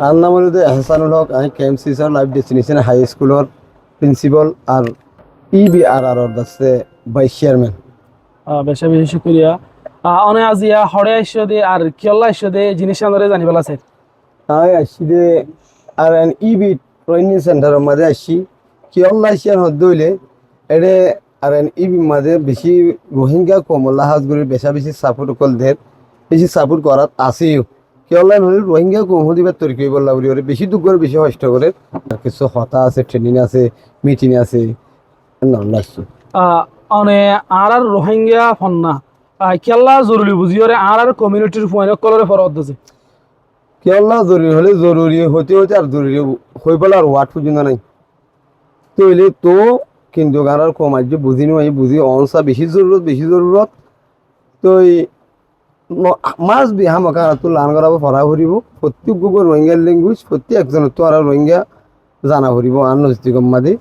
আর নাম হলো এহসানুল হক। আমি KMC sir life destination high স্কুলের প্রিন্সিপাল আর EBRR দাসে ভাইস চেয়ারম্যান। বেশি বেশি শুক্রিয়া। অনে আজিয়া হরে আইসো দে আর কিয়ল্লা আইসো দে জিনিস আন্দরে জানিবেল আছে। আমি আসছি যে আর ইবি ট্রেনিং সেন্টারের মাঝে আসছি কিয়ল্লা আসিয়ার হদ্দ হইলে এটা আর ইবি মাঝে বেশি রোহিঙ্গা কমলা হাজগুড়ির বেশি সাপোর্ট করদের বেশি সাপোর্ট করাত আছেও কিয়ল্লা হলে রোহিঙ্গা কম হদিবার তৈরি করে বললা বলি ওরে বেশি দুঃখ করে বেশি কষ্ট করে কিছু হতা আছে ট্রেনিং আছে মিটিং আছে আসছি। অনে আর রোহিঙ্গা ফন্না কিয়ল্লা জরুরি বুঝিওরে আর কমিউনিটির ফোন কলরে ফরদ আছে। কিয়ল্লা জরুরি হলে জরুরি হতে হতে আর জরুরি হয়ে পেলে আর ওয়ার্ড পর্যন্ত নাই তো হইলে তো কিন্তু আর কমাই যে বুঝি নি বুঝি অনসা বেশি জরুরত তো মাছ বিহা মাকা তো লান করাবো পড়া ফুরিব প্রত্যেক গুগল রোহিঙ্গা ল্যাঙ্গুয়েজ প্রত্যেক একজন তো আর রোহিঙ্গা জানা ফুরিব আর নজিক মাদি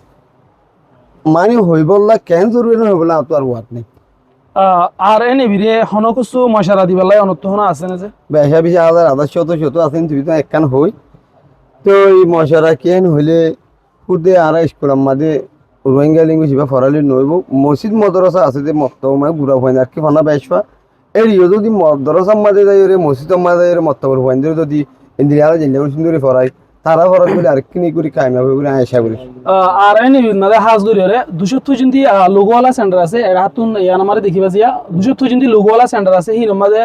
মানে হইবল্লা কেন জরুরি না হইবলা তো আর ওয়ার্ড নেই। আর এনে বিরে হনকুসু মশারা দিবেলাই অনত হনা আছে না যে বেশি 1000 শত আছেন তুই তো একখান হই তো এই মশারা কেন হইলে খুদে আর স্কুল মাঝে রোহিঙ্গা ল্যাঙ্গুয়েজ বা ফরালি নইব মসজিদ মদরসা আছে যে মক্তব মানে বুড়া হয় না আর কি ফানা বেশবা এরিও যদি মদরসার মাঝে যাই রে মসজিদের মাঝে যাই রে মক্তবর হয় যদি ইন্দিরা জিল্লা সুন্দরী ফরাই তারা ফরাই বলে আর কিনি করি কায়মা করে আয়সা করি। আর এনে বিনাদে হাজগুড়ি রে 200 জিন্দি লোগোওয়ালা সেন্টার আছে এর হাতুন ইয়ান আমারে দেখিবা জিয়া 200 জিন্দি লোগোওয়ালা সেন্টার আছে হি নমাদে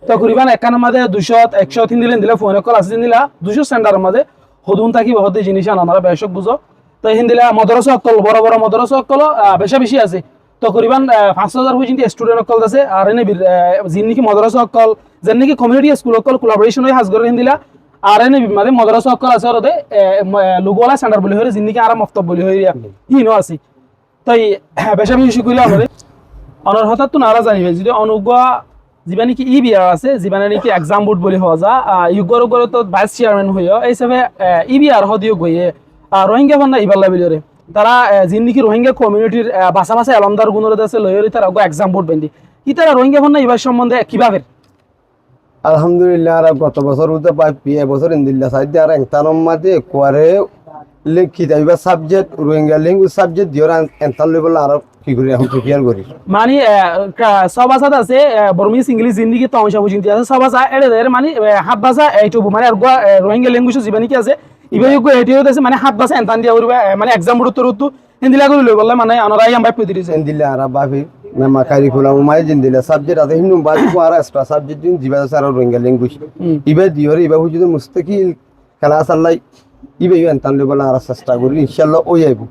তকরিবান একানের মাঝে 200 100 তিন দিলেন দিলা ফোন কল আছে দিলা 200 সেন্টারের মাঝে হদুন থাকি বহুতে জিনিস আনা আমরা বেশক বুঝো তো হিন্দিলা মদরসা অকল বড় বড় মদরসা অকল বেশি আছে তকরিবান 5000 পর্যন্ত স্টুডেন্ট অকল আছে আর এনে জিন্নিকি মদরসা অকল যেন নাকি কমিউনিটি স্কুল অকল কোলাবোরেশন হই হাজগর হিন্দিলা আর এনে মাঝে মদরসা অকল আছে ওরে লোগোওয়ালা সেন্টার বলি হই জিন্নিকি আর মফতব বলি হই হিনো আছে তাই বেশি করি আমাদের অনর হঠাৎ তো নারা জানিবে যদি অনুজ্ঞা যিবা নাকি EBR আছে যিবা নাকি এক্সাম বোর্ড বলি হওয়া যা ইউগর তো ভাইস চেয়ারম্যান হইও এই হিসাবে EBR হদিও গইয়ে রোহিঙ্গা বান্না ইবাল্লা বিলিয়রে তারা যিন নাকি রোহিঙ্গা কমিউনিটির বাসা এলমদার গুণরে দেশে লইরি তারা এক্সাম বোর্ড বেন্দি কি তারা রোহিঙ্গা বান্না ইবার সম্বন্ধে কিভাবে আলহামদুলিল্লাহ আর গত বছর উঠে পাই পিয়ে বছর ইন্দিল্লা সাইডে আর এংতানম মাঝে কোয়ারে লিখিত এবার সাবজেক্ট রোহিঙ্গা ল্যাঙ্গুয়েজ সাবজেক্ট দিওর এনতাল লেভেল আর কি করি এখন প্রিপেয়ার করি মানে সব আসাদ আছে বর্মিস ইংলিশ হিন্দি কি তমসা বুঝিতে আছে সব আসা এর মানে হাত ভাষা এইটুকু মানে রোহিঙ্গা ল্যাঙ্গুয়েজ যিবা নাকি আছে ইবা ইউগো এটিও আছে মানে হাত ভাষা এনতান দিয়া করিবা মানে এক্সাম বোর্ড তো হিন্দি লাগু লই বললে মানে আনারাই আমরা পেদি দিছে হিন্দিলা আর বাফি মেমা কারিকুলাম মাই জিন্দিলা সাবজেক্ট আছে হিন্দু বাদ কো আর এক্সট্রা সাবজেক্ট দিন জিবা আছে আর রোহিঙ্গা ল্যাঙ্গুয়েজ ইবা দিওর ইবা হুজুদ মুস্তাকিল ক্লাস আল্লাহ ইবা এনতান লেভেল আর চেষ্টা করি ইনশাআল্লাহ ওই আইবো।